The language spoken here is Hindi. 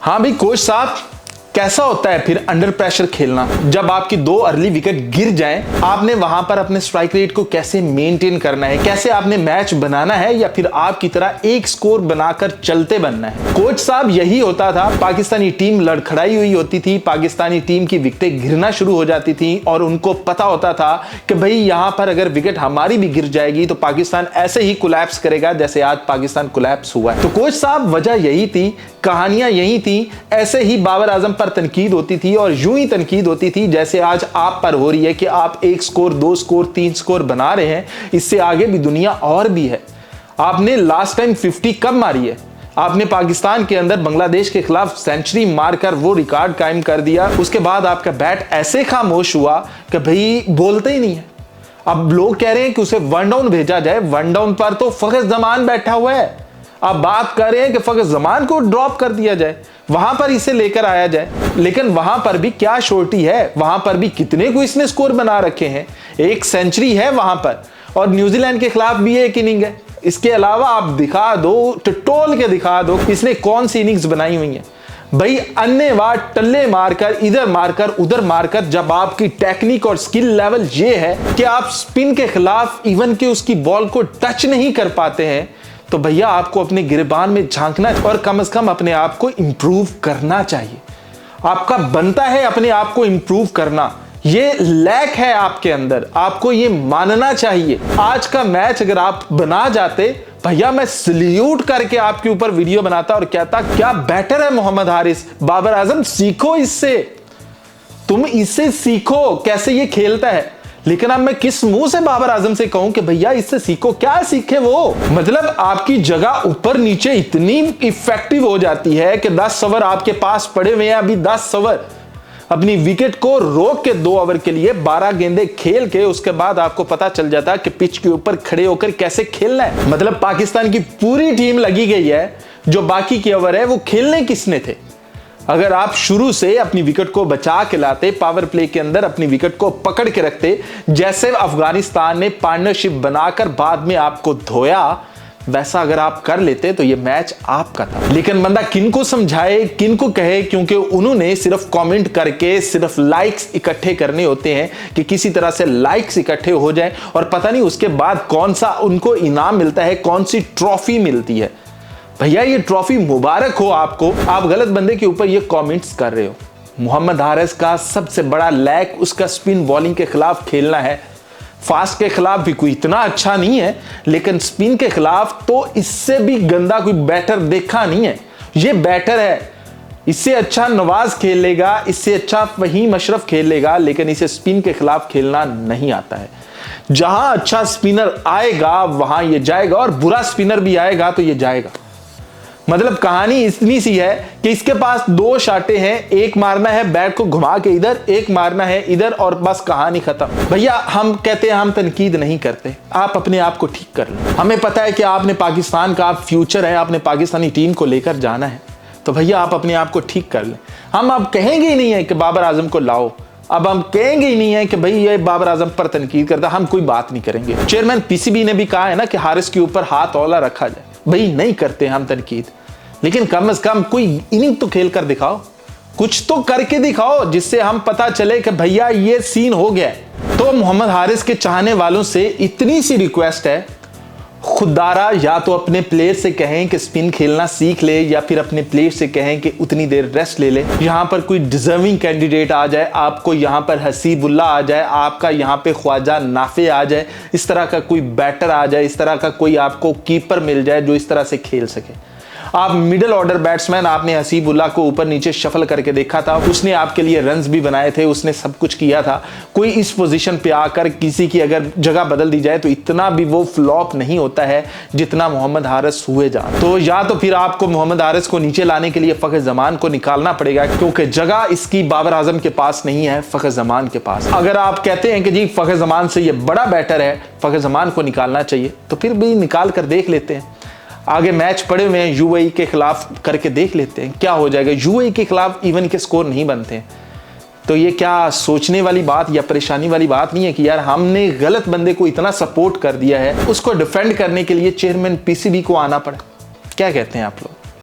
हाँ भाई कोच साहब, कैसा होता है फिर अंडर प्रेशर खेलना जब आपकी 2 अर्ली विकेट गिर जाएं? आपने वहां पर अपने स्ट्राइक रेट को कैसे मेंटेन करना है, कैसे आपने मैच बनाना है, या फिर आपकी तरह एक स्कोर बनाकर चलते बनना है? कोच साहब यही होता था। पाकिस्तानी टीम लड़खड़ाई हुई होती थी, पाकिस्तानी टीम की विकेटें गिरना शुरू हो जाती थी और उनको पता होता था कि भाई यहां पर अगर विकेट हमारी भी गिर जाएगी तो पाकिस्तान ऐसे ही कोलैप्स करेगा जैसे आज पाकिस्तान कोलैप्स हुआ है। तो कोच साहब वजह यही थी, कहानियां यही थी। ऐसे ही बाबर आजम पर तनकीद होती थी और यूं ही तनकीद होती थी जैसे आज आप पर हो रही है कि आप 1 स्कोर 2 स्कोर 3 स्कोर बना रहे हैं। इससे आगे भी दुनिया और भी है। आपने लास्ट टाइम 50 कब मारी है? आपने पाकिस्तान के अंदर बांग्लादेश के खिलाफ सेंचुरी मारकर वो रिकॉर्ड कायम कर दिया। उसके बाद आपका बैट ऐसे खामोश हुआ कि भाई बोलते ही नहीं है। अब लोग कह रहे हैं कि उसे 1 डाउन भेजा जाए। 1 डाउन पर तो फखर जमान बैठा हुआ है। आप बात कर रहे हैं कि फखर जमान को ड्रॉप कर दिया जाए, वहां पर इसे लेकर आया जाए। लेकिन वहां पर भी क्या शोर्टी है, वहां पर भी कितने को इसने स्कोर बना रखे हैं। 1 सेंचुरी है वहां पर और न्यूजीलैंड के खिलाफ भी 1 इनिंग है। इसके अलावा आप दिखा दो, टटोल के दिखा दो इसने कौन सी इनिंग्स बनाई हुई है। भाई अन्यवार टल्ले मारकर, इधर मारकर उधर मारकर, जब आपकी टेक्निक और स्किल लेवल ये है कि आप स्पिन के खिलाफ इवन के उसकी बॉल को टच नहीं कर पाते हैं, तो भैया आपको अपने गिरबान में झांकना और कम से कम अपने आप को इंप्रूव करना चाहिए। आपका बनता है अपने आप को इंप्रूव करना। ये लैक है आपके अंदर, आपको ये मानना चाहिए। आज का मैच अगर आप बना जाते, भैया मैं सल्यूट करके आपके ऊपर वीडियो बनाता और कहता क्या बैटर है मोहम्मद हारिस। बाबर आजम सीखो इससे, तुम इससे सीखो कैसे ये खेलता है। लेकिन अब मैं किस मुंह से बाबर आजम से कहूं कि भैया इससे सीखो? क्या सीखे वो? मतलब आपकी जगह ऊपर नीचे इतनी इफेक्टिव हो जाती है कि 10 ओवर आपके पास पड़े हुए हैं। अभी 10 ओवर अपनी विकेट को रोक के 2 ओवर के लिए 12 गेंदें खेल के उसके बाद आपको पता चल जाता है कि पिच के ऊपर खड़े होकर कैसे खेलना है। मतलब पाकिस्तान की पूरी टीम लगी गई है, जो बाकी के ओवर है वो खेलने किसने थे? अगर आप शुरू से अपनी विकेट को बचा के लाते, पावर प्ले के अंदर अपनी विकेट को पकड़ के रखते, जैसे अफगानिस्तान ने पार्टनरशिप बनाकर बाद में आपको धोया, वैसा अगर आप कर लेते तो ये मैच आपका था। लेकिन बंदा किनको समझाए, किनको कहे, क्योंकि उन्होंने सिर्फ कमेंट करके सिर्फ लाइक्स इकट्ठे करने होते हैं कि किसी तरह से लाइक्स इकट्ठे हो जाए और पता नहीं उसके बाद कौन सा उनको इनाम मिलता है, कौन सी ट्रॉफी मिलती है। भैया ये ट्रॉफी मुबारक हो आपको, आप गलत बंदे के ऊपर ये कमेंट्स कर रहे हो। मोहम्मद हारिस का सबसे बड़ा लैक उसका स्पिन बॉलिंग के खिलाफ खेलना है। फास्ट के खिलाफ भी कोई इतना अच्छा नहीं है, लेकिन स्पिन के खिलाफ तो इससे भी गंदा कोई बैटर देखा नहीं है। ये बैटर है, इससे अच्छा नवाज खेलेगा, इससे अच्छा फहीम अशरफ खेलेगा, लेकिन इसे स्पिन के खिलाफ खेलना नहीं आता है। जहां अच्छा स्पिनर आएगा वहां ये जाएगा और बुरा स्पिनर भी आएगा तो ये जाएगा। मतलब कहानी इतनी सी है कि इसके पास 2 शाटे हैं, एक मारना है बैट को घुमा के इधर, एक मारना है इधर, और बस कहानी खत्म। भैया हम कहते हैं हम तनकीद नहीं करते, आप अपने आप को ठीक कर लो। हमें पता है कि आपने पाकिस्तान का फ्यूचर है, आपने पाकिस्तानी टीम को लेकर जाना है, तो भैया आप अपने आप को ठीक कर लें। हम अब कहेंगे ही नहीं है कि बाबर आजम को लाओ, अब हम कहेंगे ही नहीं है कि भाई ये बाबर आजम पर तनकीद करता, हम कोई बात नहीं करेंगे। चेयरमैन पीसीबी ने भी कहा है ना कि हारिस के ऊपर हाथ औला रखा जाए। भाई नहीं करते हम तनकीद, लेकिन कम से कम कोई इनिंग तो खेल कर दिखाओ, कुछ तो करके दिखाओ जिससे हम पता चले कि भैया ये सीन हो गया। तो मोहम्मद हारिस के चाहने वालों से इतनी सी रिक्वेस्ट है, खुदारा या तो अपने प्लेयर से कहें कि स्पिन खेलना सीख ले, या फिर अपने प्लेयर से कहें कि उतनी देर रेस्ट ले ले। यहां पर कोई डिजर्विंग कैंडिडेट आ जाए, आपको यहां पर हसीबुल्ला आ जाए, आपका यहां पे ख्वाजा नाफे आ जाए, इस तरह का कोई बैटर आ जाए, इस तरह का कोई आपको कीपर मिल जाए जो इस तरह से खेल सके। आप मिडिल ऑर्डर बैट्समैन, आपने हसीबुल्ला को ऊपर नीचे शफल करके देखा था, उसने आपके लिए रन्स भी बनाए थे, उसने सब कुछ किया था। कोई इस पोजीशन पे आकर किसी की अगर जगह बदल दी जाए तो इतना भी वो फ्लॉप नहीं होता है जितना मोहम्मद हारिस हुए जा। तो या तो फिर आपको मोहम्मद हारिस को नीचे लाने के लिए फखर जमान को निकालना पड़ेगा, क्योंकि जगह इसकी बाबर आजम के पास नहीं है, फखर जमान के पास। अगर आप कहते हैं कि जी फखर जमान से ये बड़ा बैटर है, फखर जमान को निकालना चाहिए, तो फिर भी निकाल कर देख लेते हैं। आगे मैच पड़े हुए हैं यूएई के खिलाफ, करके देख लेते हैं क्या हो जाएगा। यूएई के खिलाफ इवन के स्कोर नहीं बनते हैं, तो ये क्या सोचने वाली बात या परेशानी वाली बात नहीं है कि यार हमने गलत बंदे को इतना सपोर्ट कर दिया है, उसको डिफेंड करने के लिए चेयरमैन पीसीबी को आना पड़ा। क्या कहते हैं आप लोग?